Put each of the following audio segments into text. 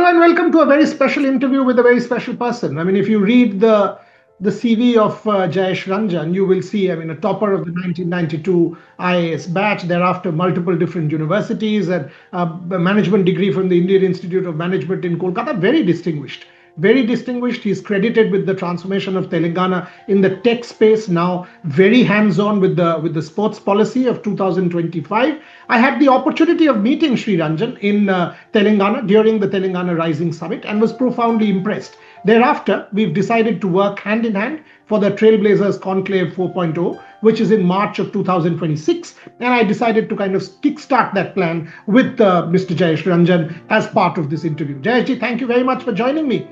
Hello and welcome to a very special interview with a very special person. I mean, if you read the CV of Jayesh Ranjan, you will see, I mean, a topper of the 1992 IAS batch, thereafter multiple different universities, and a management degree from the Indian Institute of Management in Kolkata, very distinguished. Very distinguished. He's credited with the transformation of Telangana in the tech space now, very hands-on with the sports policy of 2025. I had the opportunity of meeting Sri Ranjan in Telangana during the Telangana Rising Summit and was profoundly impressed. Thereafter, we've decided to work hand in hand for the Trailblazers Conclave 4.0, which is in March of 2026. And I decided to kind of kickstart that plan with Mr. Jayesh Ranjan as part of this interview. Jayeshji, thank you very much for joining me.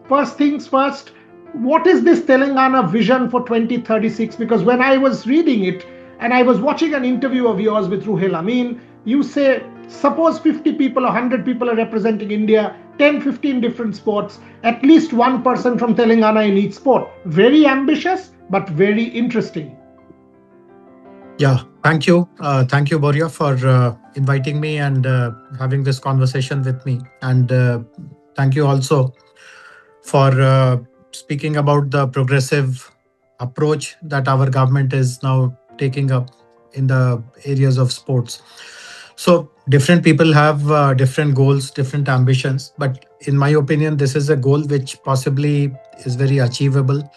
First things first, what is this Telangana vision for 2036? Because when I was reading it and I was watching an interview of yours with Ruhel Amin, you say, suppose 50 people or 100 people are representing India, 10, 15 different sports, at least one person from Telangana in each sport. Very ambitious, but very interesting. Yeah, thank you. Thank you, Boria, for inviting me and having this conversation with me. And thank you also for speaking about the progressive approach that our government is now taking up in the areas of sports. So, different people have different goals, different ambitions. But in my opinion, this is a goal which possibly is very achievable,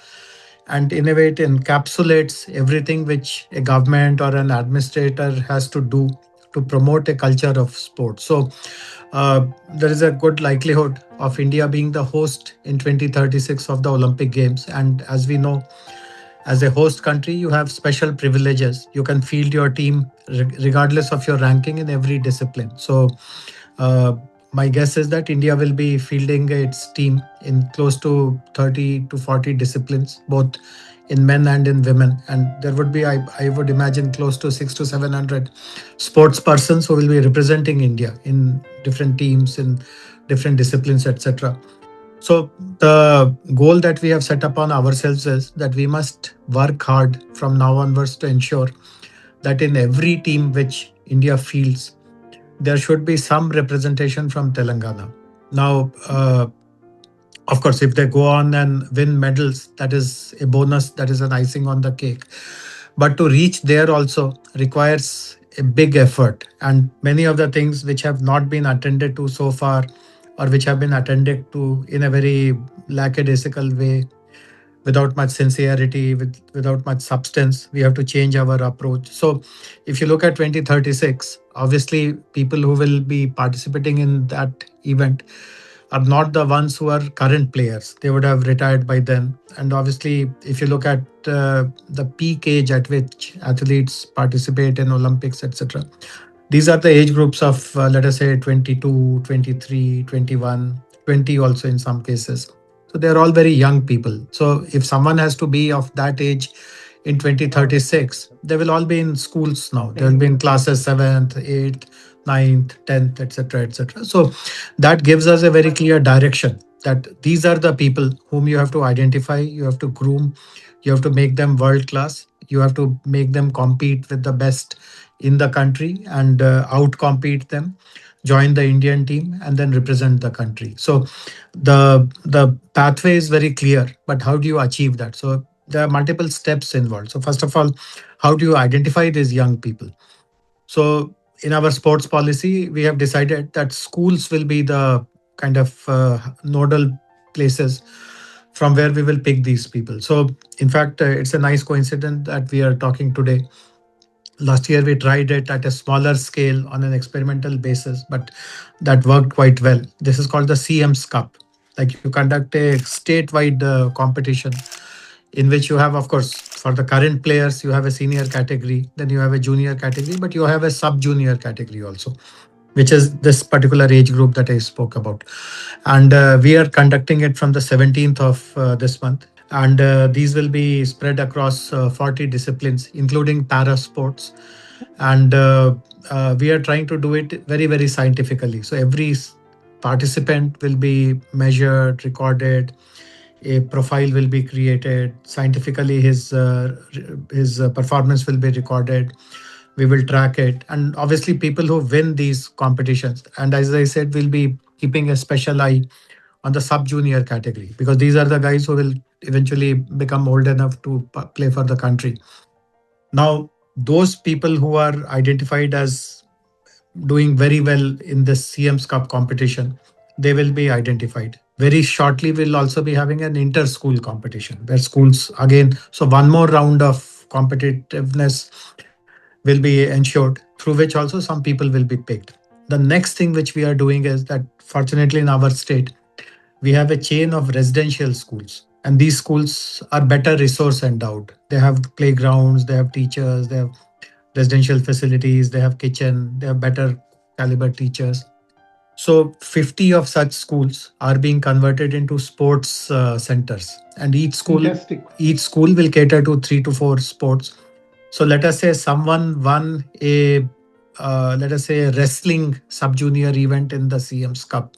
and in a way it encapsulates everything which a government or an administrator has to do to promote a culture of sport. So there is a good likelihood of India being the host in 2036 of the Olympic Games. And as we know, as a host country, you have special privileges. You can field your team regardless of your ranking in every discipline. So uh, my guess is that India will be fielding its team in close to 30 to 40 disciplines, both in men and in women. And there would be, I would imagine, close to 6 to 700 sports persons who will be representing India in different teams, in different disciplines, etc. So the goal that we have set upon ourselves is that we must work hard from now onwards to ensure that in every team which India fields, there should be some representation from Telangana. Now, of course, if they go on and win medals, that is a bonus, that is an icing on the cake. But to reach there also requires a big effort. And many of the things which have not been attended to so far, or which have been attended to in a very lackadaisical way, without much sincerity, without much substance, we have to change our approach. So if you look at 2036, obviously people who will be participating in that event are not the ones who are current players. They would have retired by then. And obviously, if you look at the peak age at which athletes participate in Olympics, etc., these are the age groups of, let us say, 22, 23, 21, 20 also in some cases. So they're all very young people. So if someone has to be of that age in 2036, they will all be in schools now. They will be in classes 7th, 8th, 9th, 10th, etc., etc. So that gives us a very clear direction that these are the people whom you have to identify, you have to groom, you have to make them world class, you have to make them compete with the best in the country and outcompete them, join the Indian team, and then represent the country. So the pathway is very clear, but how do you achieve that? So there are multiple steps involved. So first of all, how do you identify these young people? So in our sports policy, we have decided that schools will be the kind of nodal places from where we will pick these people. So in fact, it's a nice coincidence that we are talking today. Last year, we tried it at a smaller scale on an experimental basis, but that worked quite well. This is called the CM's Cup. Like you conduct a statewide competition in which you have, of course, for the current players, you have a senior category, then you have a junior category, but you have a sub junior category also, which is this particular age group that I spoke about. And we are conducting it from the 17th of this month. And these will be spread across 40 disciplines, including para sports. And we are trying to do it very, very scientifically. So every participant will be measured, recorded, a profile will be created scientifically, his performance will be recorded, we will track it, and obviously people who win these competitions, and as I said, will be keeping a special eye on the sub junior category, because these are the guys who will eventually become old enough to play for the country. Now, those people who are identified as doing very well in this CM's Cup competition, they will be identified. Very shortly, we'll also be having an inter-school competition where schools again. So one more round of competitiveness will be ensured, through which also some people will be picked. The next thing which we are doing is that, fortunately, in our state, we have a chain of residential schools, and these schools are better resource endowed. They have playgrounds, they have teachers, they have residential facilities, they have kitchen, they have better caliber teachers. So 50 of such schools are being converted into sports centers, and Fantastic. each school will cater to 3 to 4 sports. So let us say someone won a let us say a wrestling sub junior event in the CM's Cup.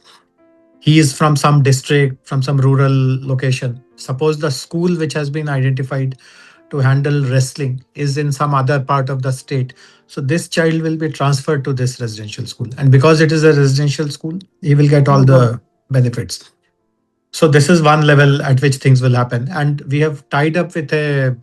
He is from some district, from some rural location. Suppose the school which has been identified to handle wrestling is in some other part of the state. So this child will be transferred to this residential school. And because it is a residential school, he will get all No problem. the benefits. So this is one level at which things will happen. And we have tied up with a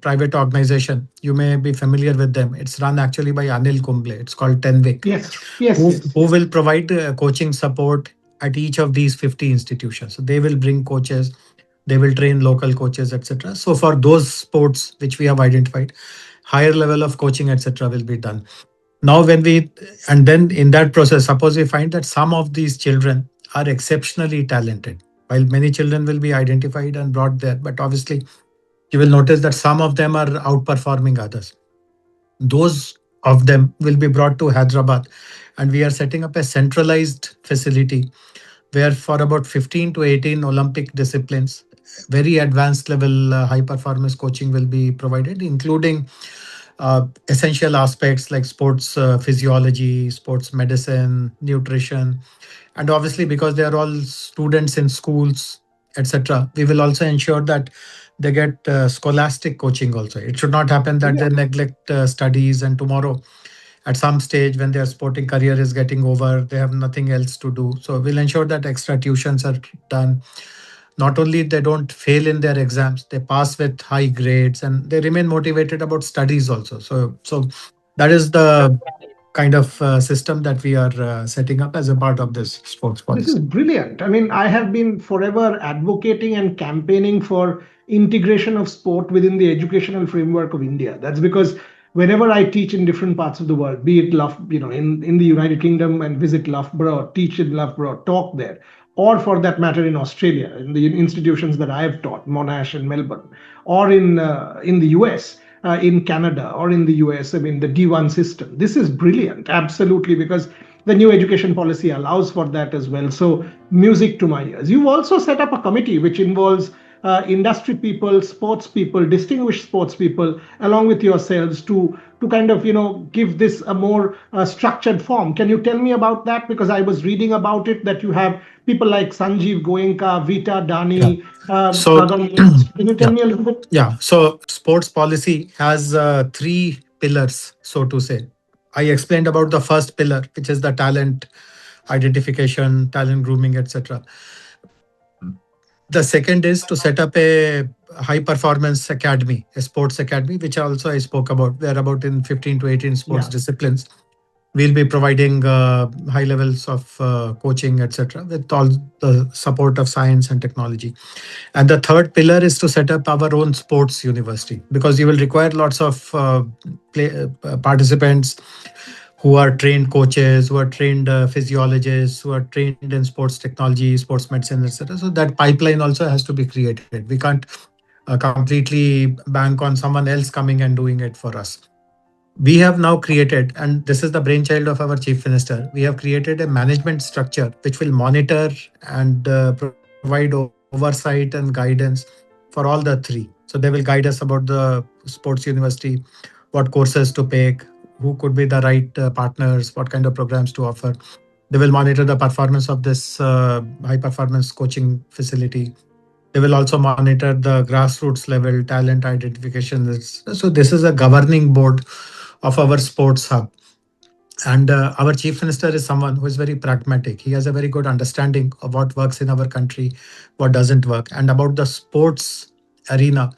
private organization. You may be familiar with them. It's run actually by Anil Kumble. It's called Tenvik, Yes, yes, yes. who will provide coaching support at each of these 50 institutions. So they will bring coaches, they will train local coaches, etc. So for those sports which we have identified, higher level of coaching, etc., will be done. Now, and then in that process, suppose we find that some of these children are exceptionally talented, while many children will be identified and brought there, but obviously you will notice that some of them are outperforming others. Those of them will be brought to Hyderabad, and we are setting up a centralized facility where for about 15 to 18 Olympic disciplines, very advanced level high performance coaching will be provided, including essential aspects like sports physiology, sports medicine, nutrition, and obviously because they are all students in schools, etc. We will also ensure that they get scholastic coaching also. It should not happen that they Brilliant. neglect studies, and tomorrow at some stage when their sporting career is getting over, they have nothing else to do. So we'll ensure that extra tuitions are done. Not only they don't fail in their exams, they pass with high grades and they remain motivated about studies also. So that is the kind of system that we are setting up as a part of this sports This policy. is brilliant. I mean, I have been forever advocating and campaigning for integration of sport within the educational framework of India. That's because whenever I teach in different parts of the world, be it in the United Kingdom and visit Loughborough, teach in Loughborough, talk there, or for that matter in Australia, in the institutions that I have taught, Monash and Melbourne, or in the US, in Canada, or in the US, I mean the D1 system. This is brilliant, absolutely, because the new education policy allows for that as well. So, music to my ears. You also set up a committee which involves industry people, sports people, distinguished sports people, along with yourselves to kind of give this a more structured form. Can you tell me about that? Because I was reading about it that you have people like Sanjeev Goenka, Vita Yeah. Dani, So, Gagan. Can you tell yeah. me a little bit? Yeah. So, sports policy has three pillars, so to say. I explained about the first pillar, which is the talent identification, talent grooming, etc. The second is to set up a high performance academy, a sports academy, which also I spoke about. They're about in 15 to 18 sports Yeah. disciplines. We'll be providing high levels of coaching, etc., with all the support of science and technology. And the third pillar is to set up our own sports university, because you will require lots of participants who are trained coaches, who are trained physiologists, who are trained in sports technology, sports medicine, etc. So that pipeline also has to be created. We can't completely bank on someone else coming and doing it for us. We have now created, and this is the brainchild of our chief minister, we have created a management structure which will monitor and provide oversight and guidance for all the three. So they will guide us about the sports university, what courses to pick, who could be the right partners, what kind of programs to offer. They will monitor the performance of this high performance coaching facility. They will also monitor the grassroots level talent identification. So this is a governing board of our sports hub. And our chief minister is someone who is very pragmatic. He has a very good understanding of what works in our country, what doesn't work. And about the sports arena,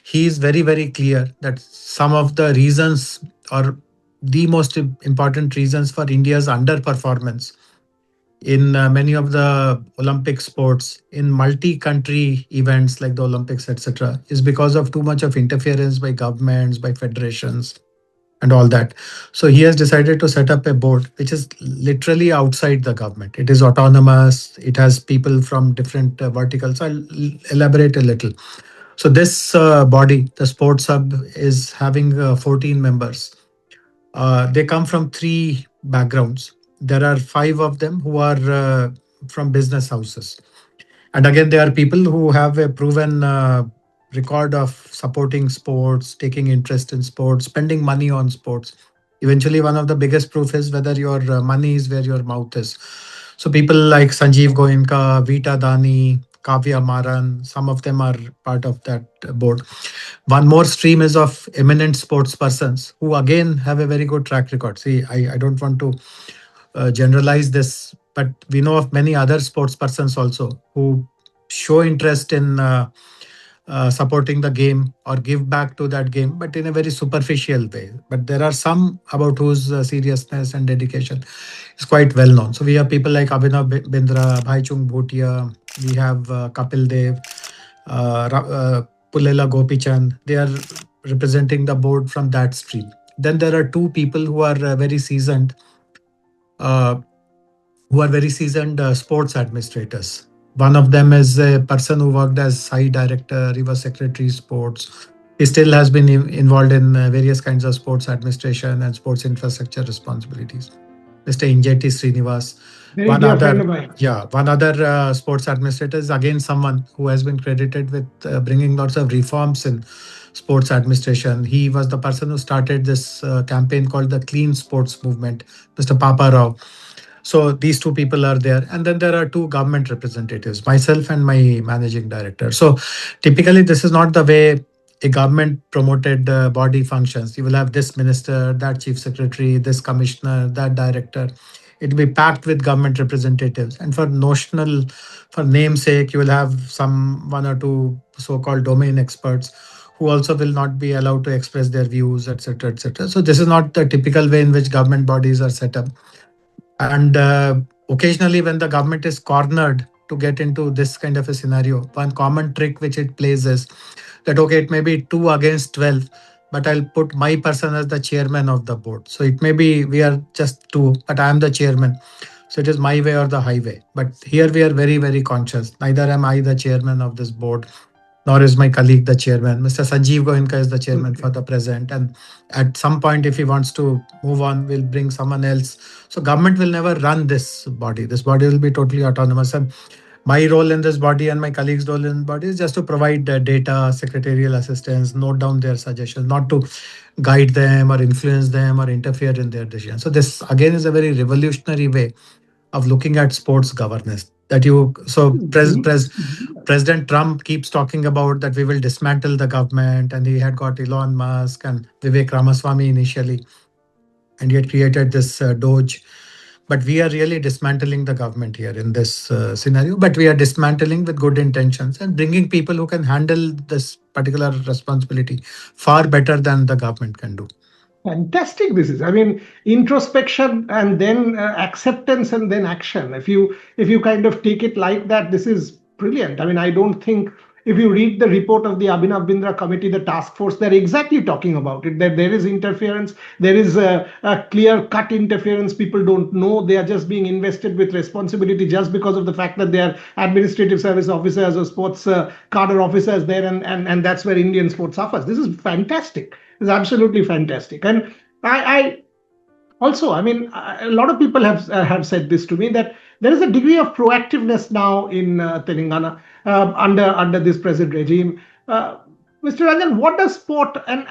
he is very, very clear that some of the reasons, or the most important reasons for India's underperformance in many of the Olympic sports, in multi-country events like the Olympics, etc., is because of too much of interference by governments, by federations, and all that. So he has decided to set up a board which is literally outside the government. It is autonomous. It has people from different verticals. I'll elaborate a little. So this body, the Sports Hub, is having 14 members. They come from three backgrounds. There are five of them who are from business houses, and again, there are people who have a proven record of supporting sports, taking interest in sports, spending money on sports. Eventually, one of the biggest proof is whether your money is where your mouth is. So people like Sanjeev Goenka, Vita Dani, Kavya Maran, some of them are part of that board. One more stream is of eminent sports persons who again have a very good track record. See, I don't want to generalize this, but we know of many other sports persons also who show interest in supporting the game or give back to that game, but in a very superficial way. But there are some about whose seriousness and dedication is quite well known. So we have people like Abhinav Bindra, Bhaichung Bhutia, we have Kapil Dev, Pulela Gopichand. They are representing the board from that stream. Then there are two people uh, who are very seasoned sports administrators. One of them is a person who worked as site director, he was secretary sports. He still has been involved in various kinds of sports administration and sports infrastructure responsibilities. Mr. Injeti Srinivas. Very One dear friend other, of mine. yeah, one other sports administrator is again someone who has been credited with bringing lots of reforms in sports administration. He was the person who started this campaign called the Clean Sports Movement, Mr. Papa Rao. So these two people are there, and then there are two government representatives, myself and my managing director. So typically, this is not the way a government promoted body functions. You will have this minister, that chief secretary, this commissioner, that director. It will be packed with government representatives, and for notional, for namesake, you will have some one or two so-called domain experts who also will not be allowed to express their views, etc., etc. So this is not the typical way in which government bodies are set up. And occasionally, when the government is cornered to get into this kind of a scenario, one common trick which it plays is that, okay, it may be 2 against 12, but I'll put my person as the chairman of the board. So it may be we are just two, but I am the chairman. So it is my way or the highway. But here we are very, very conscious. Neither am I the chairman of this board, nor is my colleague the chairman. Mr. Sanjeev Goenka is the chairman for Okay. the present. And at some point, if he wants to move on, we'll bring someone else. So government will never run this body. This body will be totally autonomous. And my role in this body and my colleagues' role in the body is just to provide data, secretarial assistance, note down their suggestions, not to guide them or influence them or interfere in their decisions. So this again is a very revolutionary way of looking at sports governance. That you so President Trump keeps talking about that we will dismantle the government, and he had got Elon Musk and Vivek Ramaswamy initially, and he had created this Doge. But we are really dismantling the government here in this scenario. But we are dismantling with good intentions and bringing people who can handle this particular responsibility far better than the government can do. Fantastic this is. I mean, introspection and then acceptance and then action. If you kind of take it like that, this is brilliant. I mean, I don't think if you read the report of the Abhinav Bindra committee, the task force, they're exactly talking about it. That there is interference, there is a clear cut interference. People don't know they are just being invested with responsibility just because of the fact that they are administrative service officers or sports cadre officers there, and that's where Indian sport suffers. This is fantastic. It's absolutely fantastic. And I also, I mean, a lot of people have said this to me that there is a degree of proactiveness now in Telangana under this present regime. Uh, Mr. Ranjan, what does sport and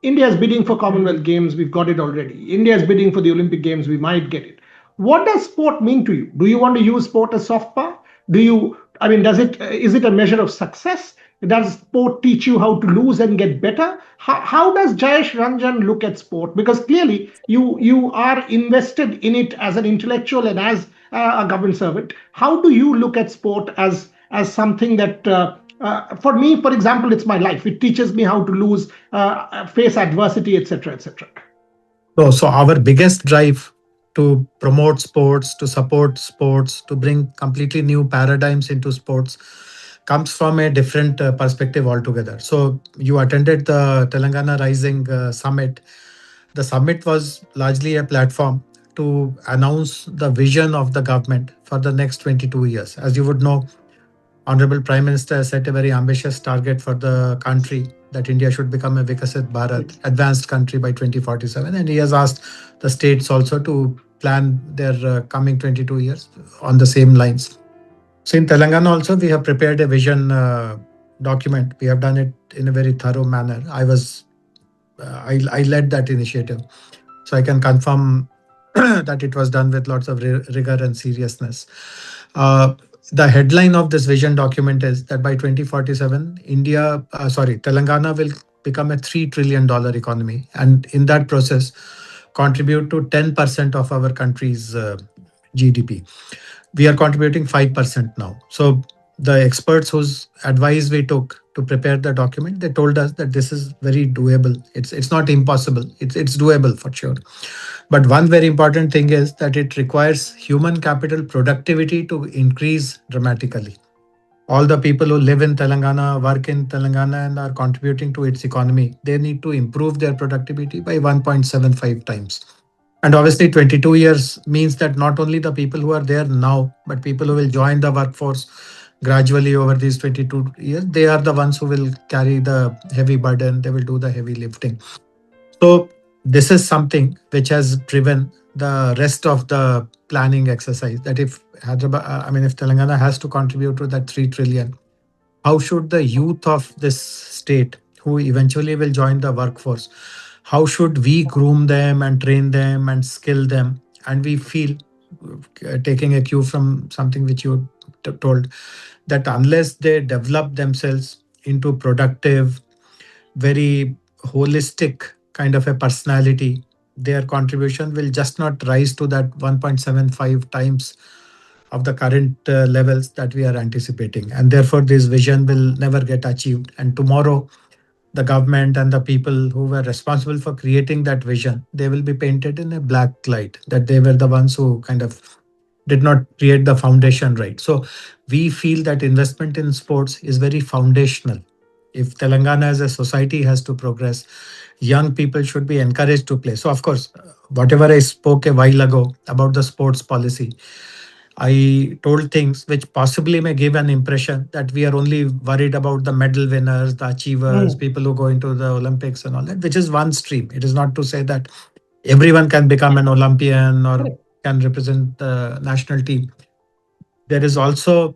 India is bidding for Commonwealth Games. We've got it already. India is bidding for the Olympic Games. We might get it. What does sport mean to you? Do you want to use sport as soft power? Do you? I mean, does it? Is it a measure of success? Does sport teach you how to lose and get better? How does Jayesh Ranjan look at sport? Because clearly you are invested in it as an intellectual and as a government servant. How do you look at sport as something that for me, for example, it's my life. It teaches me how to lose, face adversity, etc., etc. So our biggest drive to promote sports, to support sports, to bring completely new paradigms into sports comes from a different perspective altogether. So you attended the Telangana Rising Summit. The summit was largely a platform to announce the vision of the government for the next 22 years. As you would know, Honorable Prime Minister set a very ambitious target for the country that India should become a Vikasit Bharat, advanced country by 2047. And he has asked the states also to plan their coming 22 years on the same lines. So in Telangana also, we have prepared a vision document. We have done it in a very thorough manner. I led that initiative. So I can confirm that it was done with lots of rigor and seriousness. Uh, the headline of this vision document is that by 2047, Telangana will become a $3 trillion economy. And in that process, contribute to 10% of our country's GDP. We are contributing 5% now. So the experts whose advice we took to prepare the document, they told us that this is very doable. It's not impossible. It's doable for sure. But one very important thing is that it requires human capital productivity to increase dramatically. All the people who live in Telangana, work in Telangana, and are contributing to its economy, they need to improve their productivity by 1.75 times. And obviously, 22 years means that not only the people who are there now, but people who will join the workforce gradually over these 22 years, they are the ones who will carry the heavy burden, they will do the heavy lifting. So this is something which has driven the rest of the planning exercise. That if Hyderabad, if Telangana has to contribute to that 3 trillion, how should the youth of this state, who eventually will join the workforce, how should we groom them and train them and skill them? And we feel, taking a cue from something which you told, that unless they develop themselves into productive, very holistic kind of a personality, their contribution will just not rise to that 1.75 times of the current levels that we are anticipating. And therefore, this vision will never get achieved. And tomorrow, the government and the people who were responsible for creating that vision, they will be painted in a black light, that they were the ones who kind of did not create the foundation right. So we feel that investment in sports is very foundational. If Telangana as a society has to progress, young people should be encouraged to play. So, of course, whatever I spoke a while ago about the sports policy, I told things which possibly may give an impression that we are only worried about the medal winners, the achievers, Mm, people who go into the Olympics and all that, which is one stream. It is not to say that everyone can become an Olympian or correct. can represent the national team. There is also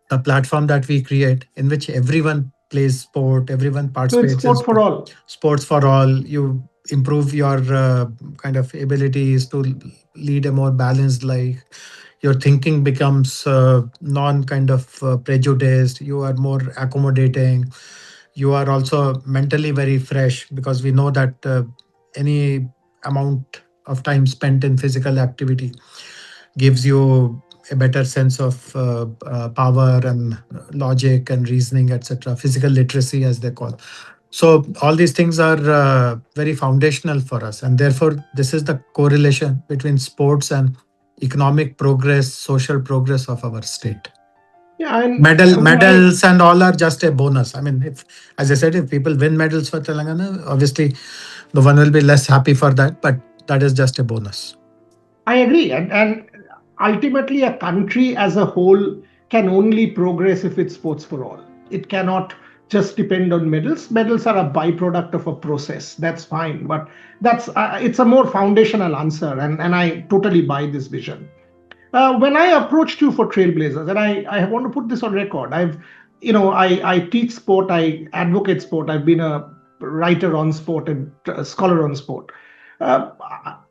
a platform that we create in which everyone plays sport, everyone So it's participates in sport for all. sports for all. You improve your kind of abilities to lead a more balanced life. Your thinking becomes non kind of prejudiced. You are more accommodating. You are also mentally very fresh, because we know that any amount of time spent in physical activity gives you a better sense of power and logic and reasoning, etc. Physical literacy, as they call. So all these things are very foundational for us, and therefore this is the correlation between sports and economic progress, social progress of our state. Yeah, and I mean, Medals and all are just a bonus. If, as I said, if people win medals for Telangana, obviously the one will be less happy for that, but that is just a bonus. I agree. And ultimately, a country as a whole can only progress if it's sports for all. It cannot just depend on medals. Medals are a byproduct of a process. That's fine, but that's it's a more foundational answer, and I totally buy this vision. When I approached you for Trailblazers, and I want to put this on record, I teach sport, I advocate sport, I've been a writer on sport and a scholar on sport. Uh,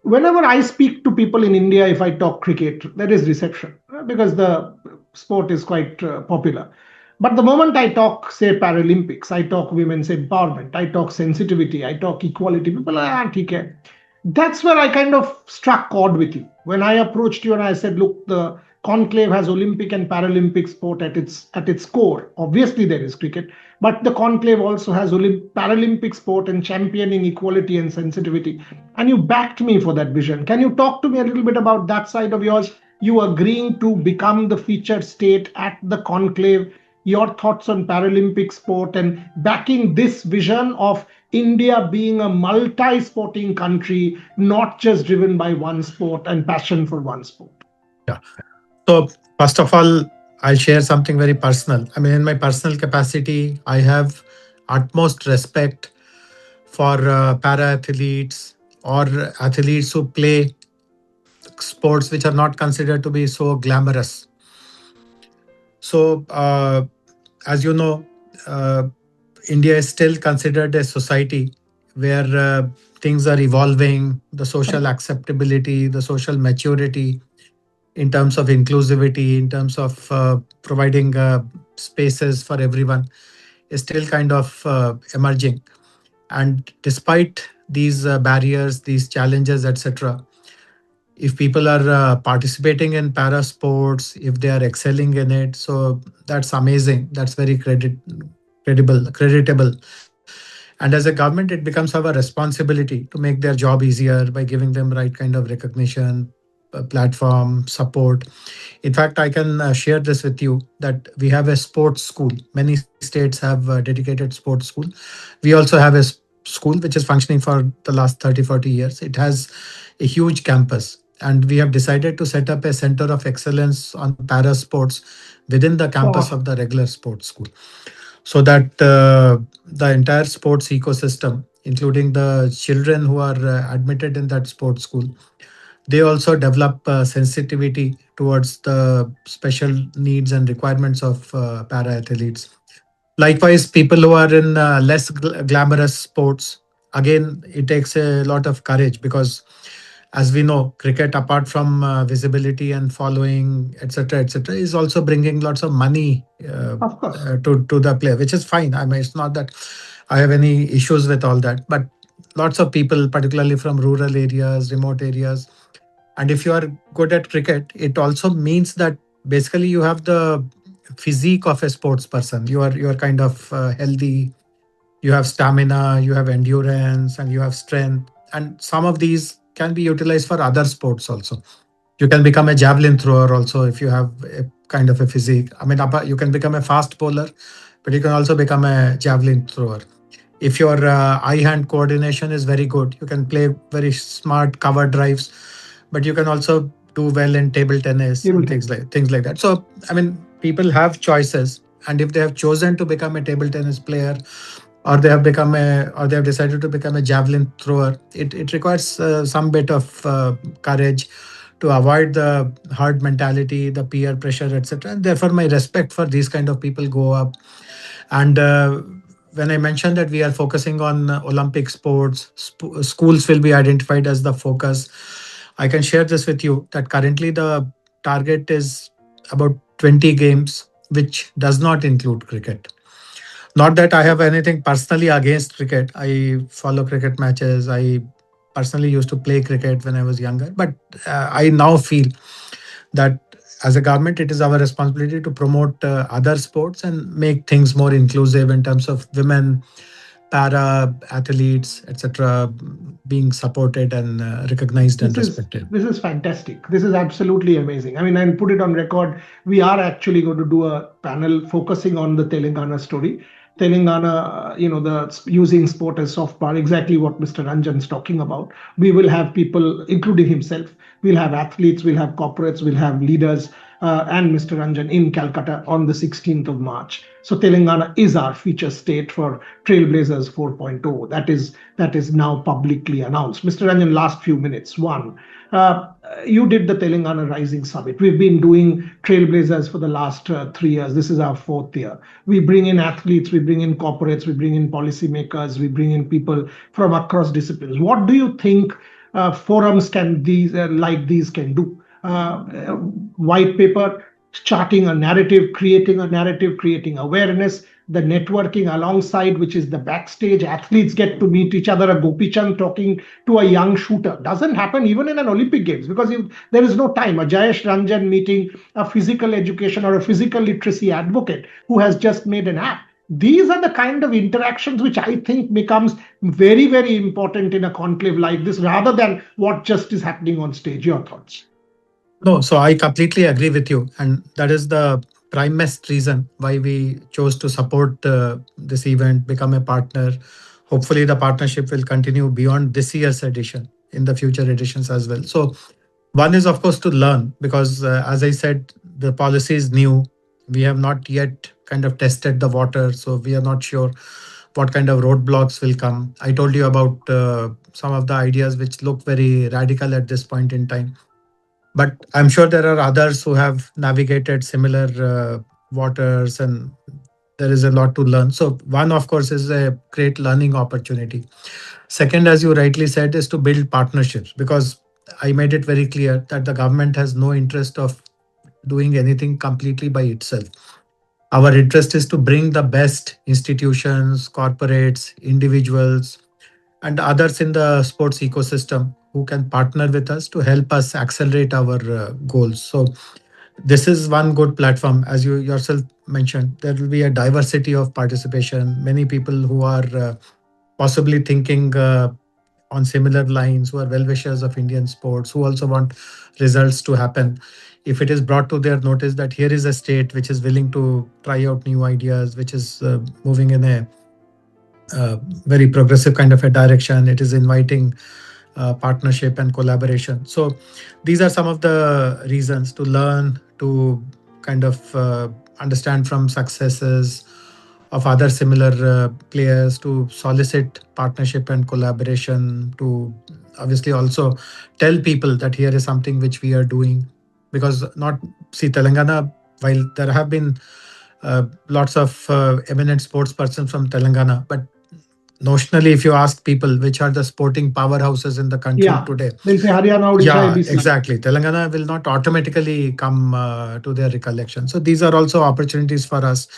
Whenever I speak to people in India, if I talk cricket, there is reception because the sport is quite popular. But the moment I talk, say, Paralympics, I talk women's empowerment, I talk sensitivity, I talk equality, people are, okay. That's where I kind of struck chord with you. When I approached you and I said, look, the conclave has Olympic and Paralympic sport at its core. Obviously, there is cricket, but the conclave also has Paralympic sport and championing equality and sensitivity. And you backed me for that vision. Can you talk to me a little bit about that side of yours? You agreeing to become the featured state at the conclave, your thoughts on Paralympic sport and backing this vision of India being a multi sporting country, not just driven by one sport and passion for one sport. Yeah. So, first of all, I'll share something very personal. I mean, in my personal capacity, I have utmost respect for para athletes or athletes who play sports which are not considered to be so glamorous. So, as you know, uh, India is still considered a society where things are evolving, the social Correct. acceptability, the social maturity in terms of inclusivity, in terms of providing spaces for everyone is still kind of emerging. And despite these barriers, these challenges, etc., if people are participating in para sports, if they are excelling in it, so that's amazing. That's very creditable. And as a government, it becomes our responsibility to make their job easier by giving them right kind of recognition, platform, support. In fact, I can share this with you that we have a sports school. Many states have dedicated sports school. We also have a school which is functioning for the last 30, 40 years. It has a huge campus. And we have decided to set up a center of excellence on para sports within the campus of Wow. the regular sports school, so that the entire sports ecosystem, including the children who are admitted in that sports school, they also develop sensitivity towards the special needs and requirements of para athletes. Likewise, people who are in less glamorous sports, again, it takes a lot of courage because, as we know, cricket, apart from visibility and following, etc., is also bringing lots of money Of course. to the player, which is fine. I mean, it's not that I have any issues with all that, but lots of people, particularly from rural areas, remote areas, and if you are good at cricket, it also means that basically you have the physique of a sports person. You are kind of healthy, you have stamina, you have endurance, and you have strength. And some of these can be utilized for other sports also. You can become a javelin thrower also if you have a kind of a physique. I mean, you can become a fast bowler, but you can also become a javelin thrower. If your eye hand coordination is very good, you can play very smart cover drives, but you can also do well in table tennis Table and tennis. things like that. So I mean, people have choices, and if they have chosen to become a table tennis player, or they have decided to become a javelin thrower, it requires some bit of courage to avoid the herd mentality, the peer pressure, etc. And therefore my respect for these kind of people go up. And when I mentioned that we are focusing on Olympic sports, schools will be identified as the focus. I can share this with you that currently the target is about 20 games, which does not include cricket. Not that I have anything personally against cricket. I follow cricket matches. I personally used to play cricket when I was younger. But I now feel that as a government, it is our responsibility to promote other sports and make things more inclusive in terms of women, para athletes, etc., being supported and recognized and This is respected. this is fantastic. This is absolutely amazing. I mean, I'll put it on record. We are actually going to do a panel focusing on the Telangana story. Telangana, the using sport as soft power, exactly what Mr. Ranjan is talking about. We will have people, including himself. We'll have athletes, we'll have corporates, we'll have leaders, and Mr. Ranjan in Calcutta on the 16th of March. So Telangana is our feature state for Trailblazers 4.0. That is now publicly announced. Mr. Ranjan, last few minutes. One, uh, you did the Telangana Rising Summit. We've been doing Trailblazers for the last 3 years. This is our fourth year. We bring in athletes, we bring in corporates, we bring in policymakers, we bring in people from across disciplines. What do you think forums can these like these can do? White paper, charting a narrative, creating awareness, the networking alongside, which is the backstage. Athletes get to meet each other. A Gopi Chand talking to a young shooter doesn't happen even in an Olympic Games because there is no time. A Jayesh Ranjan meeting a physical education or a physical literacy advocate who has just made an app. These are the kind of interactions which I think becomes very, very important in a conclave like this rather than what just is happening on stage. Your thoughts? No, so I completely agree with you, and that is the primest reason why we chose to support this event, become a partner. Hopefully, the partnership will continue beyond this year's edition in the future editions as well. So, one is of course to learn because, as I said, the policy is new. We have not yet kind of tested the water, so we are not sure what kind of roadblocks will come. I told you about some of the ideas which look very radical at this point in time, but I'm sure there are others who have navigated similar waters, and there is a lot to learn. So one of course is a great learning opportunity. Second, as you rightly said, is to build partnerships, because I made it very clear that the government has no interest of doing anything completely by itself. Our interest is to bring the best institutions, corporates, individuals, and others in the sports ecosystem who can partner with us to help us accelerate our goals. So this is one good platform. As you yourself mentioned, there will be a diversity of participation, many people who are possibly thinking on similar lines, who are well wishers of Indian sports, who also want results to happen. If it is brought to their notice that here is a state which is willing to try out new ideas, which is moving in a very progressive kind of a direction, it is inviting partnership and collaboration. So these are some of the reasons to learn, to kind of understand from successes of other similar players, to solicit partnership and collaboration, to obviously also tell people that here is something which we are doing. Because not see Telangana, while there have been lots of eminent sports persons from Telangana, but notionally, if you ask people which are the sporting powerhouses in the country Yeah, today, they'll say Haryana, Odisha, yeah, ABC. exactly. Telangana will not automatically come to their recollection. So these are also opportunities for us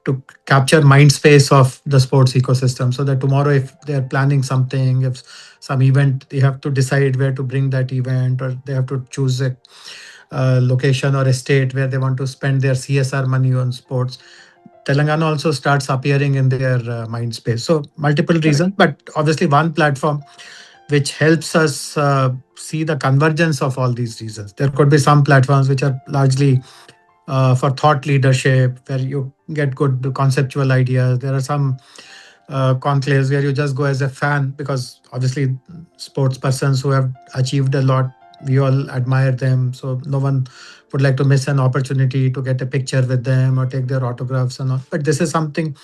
to capture mind space of the sports ecosystem, so that tomorrow, if they are planning something, if some event, they have to decide where to bring that event, or they have to choose a location or a state where they want to spend their CSR money on sports, Telangana also starts appearing in their mind space. So multiple reasons, Correct. but obviously one platform which helps us see the convergence of all these reasons. There could be some platforms which are largely for thought leadership, where you get good conceptual ideas. There are some conclaves where you just go as a fan, because obviously sports persons who have achieved a lot, we all admire them. So no one would like to miss an opportunity to get a picture with them or take their autographs and all. But this is something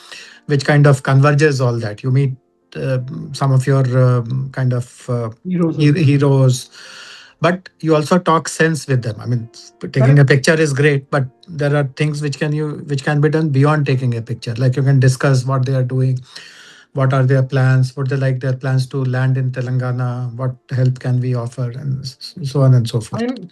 which kind of converges all that. You meet uh, some of your kind of Heroes as well. heroes, but you also talk sense with them. I mean, taking a Correct. picture is great, but there are things which can be done beyond taking a picture. Like you can discuss what they are doing, what are their plans, what they like their plans to land in Telangana, what help can we offer, and so on and so forth. Final,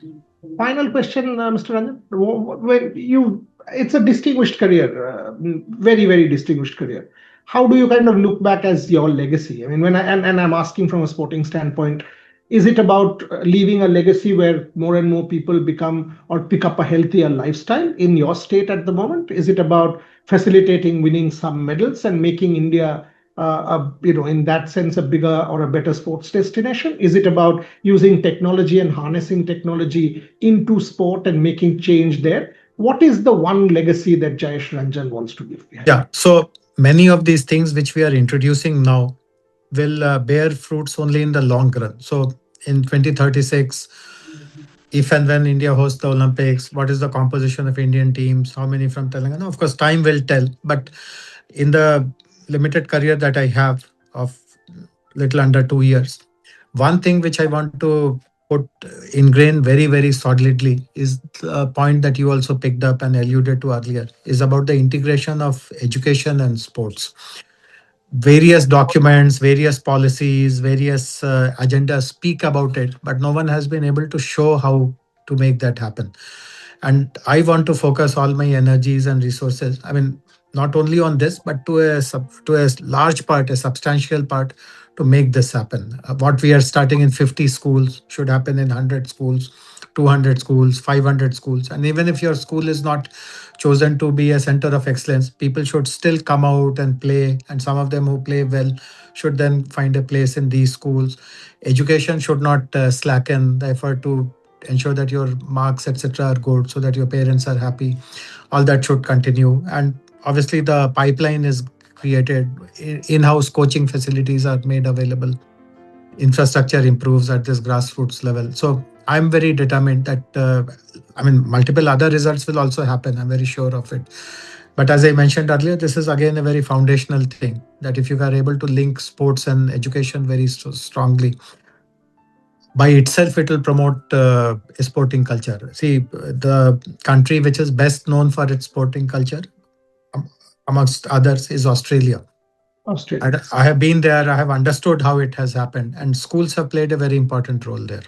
final question, Mr. Ranjan. When you, it's a distinguished career, very, very distinguished career. How do you kind of look back as your legacy? I mean, and I'm asking from a sporting standpoint, is it about leaving a legacy where more and more people become or pick up a healthier lifestyle in your state at the moment? Is it about facilitating winning some medals and making India in that sense, a bigger or a better sports destination? Is it about using technology and harnessing technology into sport and making change there? What is the one legacy that Jayesh Ranjan wants to leave behind? Yeah. So many of these things which we are introducing now will bear fruits only in the long run. So in 2036, if and when India hosts the Olympics, what is the composition of Indian teams? How many from Telangana? Of course, time will tell. But in the limited career that I have of little under 2 years, one thing which I want to put ingrain very, very solidly is the point that you also picked up and alluded to earlier, is about the integration of education and sports. Various documents, various policies, various agendas speak about it, but no one has been able to show how to make that happen. And I want to focus all my energies and resources. I mean, not only on this, but to a large part, a substantial part, to make this happen. What we are starting in 50 schools should happen in 100 schools, 200 schools, 500 schools. And even if your school is not chosen to be a center of excellence, people should still come out and play. And some of them who play well should then find a place in these schools. Education should not slacken the effort to ensure that your marks etc are good, so that your parents are happy. All that should continue. And obviously the pipeline is created. In-house coaching facilities are made available. Infrastructure improves at this grassroots level. So I'm very determined that I mean, multiple other results will also happen, I'm very sure of it. But as I mentioned earlier, this is again a very foundational thing, that if you are able to link sports and education very strongly, by itself it will promote a sporting culture. See, the country which is best known for its sporting culture, um, amongst others, is Australia. Australia. And I have been there, I have understood how it has happened, and schools have played a very important role there.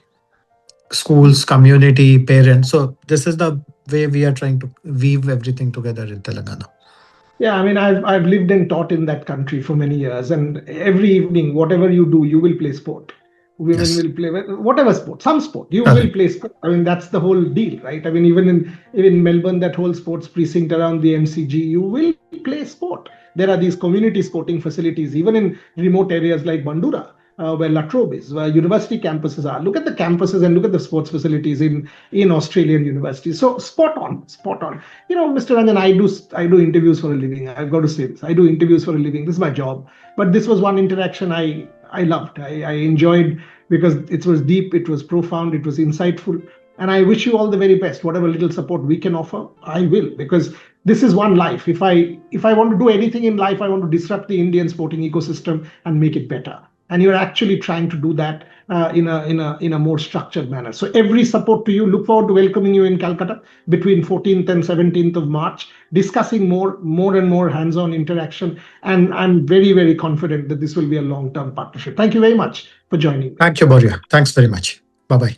Schools, community, parents. So this is the way we are trying to weave everything together in Telangana. Yeah, I mean, I've lived and taught in that country for many years, and every evening, whatever you do, you will play sport. Women Yes, will play whatever sport, some sport. You will correct. play sport. I mean, that's the whole deal, right? I mean, even in Melbourne, that whole sports precinct around the MCG, you will play sport. There are these community sporting facilities, even in remote areas like Bandura, where La Trobe is, where university campuses are. Look at the campuses and look at the sports facilities in Australian universities. So spot on, spot on. Mr. Ranjan, I do interviews for a living. I've got to say this. I do interviews for a living. This is my job. But this was one interaction I loved. I enjoyed, because it was deep, it was profound, it was insightful. And I wish you all the very best. Whatever little support we can offer, I will, because this is one life. If I want to do anything in life, I want to disrupt the Indian sporting ecosystem and make it better. And you're actually trying to do that in a more structured manner. So every support to you. Look forward to welcoming you in Calcutta between 14th and 17th of March, discussing more and more hands-on interaction. And I'm very, very confident that this will be a long-term partnership. Thank you very much for joining me. Thank you, Boria. Thanks very much. Bye bye.